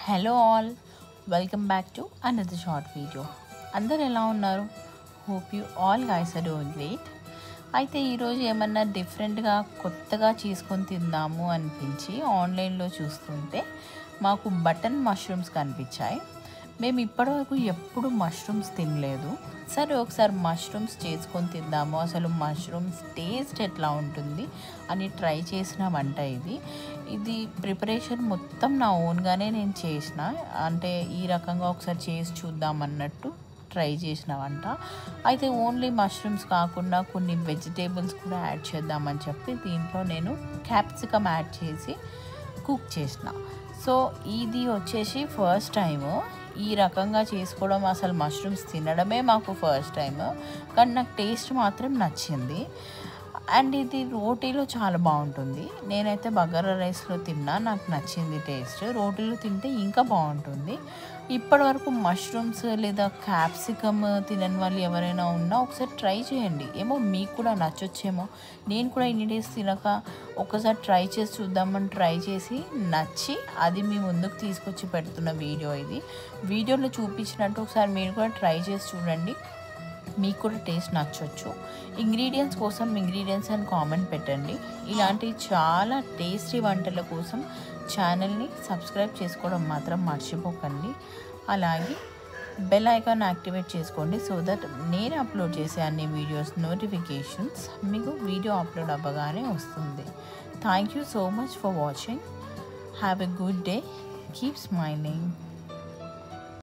Hello all, welcome back to another short video. అందరు ఎలా ఉన్నారు? Hope you all guys are doing great. అయితే ఈరోజు ఏమన్నా డిఫరెంట్గా కొత్తగా చేసుకొని తిందాము అనిపించి ఆన్లైన్లో చూస్తుంటే మాకు బటన్ మష్రూమ్స్ కనిపించాయి. మేము ఇప్పటివరకు ఎప్పుడు మష్రూమ్స్ తినలేదు. సరే ఒకసారి మష్రూమ్స్ చేసుకొని తిందాము, అసలు మష్రూమ్స్ టేస్ట్ ఎట్లా ఉంటుంది అని ట్రై చేసిన వంట ఇది ప్రిపరేషన్ మొత్తం నా ఓన్గానే నేను చేసిన, అంటే ఈ రకంగా ఒకసారి చేసి చూద్దాం అన్నట్టు ట్రై చేసిన వంట. అయితే ఓన్లీ మష్రూమ్స్ కాకుండా కొన్ని వెజిటేబుల్స్ కూడా యాడ్ చేద్దామని చెప్పి దీంట్లో నేను క్యాప్సికమ్ యాడ్ చేసి కుక్ చేసిన. సో ఇది వచ్చేసి ఫస్ట్ టైము ఈ రకంగా చేసుకోవడం. అసలు మష్రూమ్స్ తినడమే మాకు ఫస్ట్ టైం, కానీ నాకు టేస్ట్ మాత్రం నచ్చింది. అండ్ ఇది రోటీలో చాలా బాగుంటుంది. నేనైతే బగారా రైస్లో తిన్నా, నాకు నచ్చింది టేస్ట్. రోటీలో తింటే ఇంకా బాగుంటుంది. ఇప్పటివరకు మష్రూమ్స్ లేదా క్యాప్సికమ్ తినని వాళ్ళు ఎవరైనా ఉన్నా ఒకసారి ట్రై చేయండి, ఏమో మీకు కూడా నచ్చొచ్చేమో. నేను కూడా ఇన్ని డేస్ తినక ఒకసారి ట్రై చేసి చూద్దామని ట్రై చేసి నచ్చి అది మీ ముందుకు తీసుకొచ్చి పెడుతున్న వీడియో ఇది. వీడియోలో చూపించినట్టు ఒకసారి మీరు కూడా ట్రై చేసి చూడండి, మీకు కూడా టేస్ట్ నచ్చొచ్చు. ఇంగ్రీడియంట్స్ కోసం ఇంగ్రీడియంట్స్ అని కామెంట్ పెట్టండి. ఇలాంటి చాలా టేస్టీ వంటల కోసం ఛానల్ని సబ్స్క్రైబ్ చేసుకోవడం మాత్రం మర్చిపోకండి. అలాగే బెల్ ఐకాన్ యాక్టివేట్ చేసుకోండి, సో దట్ నేను అప్లోడ్ చేసే అన్ని వీడియోస్ నోటిఫికేషన్స్ మీకు వీడియో అప్లోడ్ అవ్వగానే వస్తుంది. Thank you so much for watching. Have a good day. Keep smiling.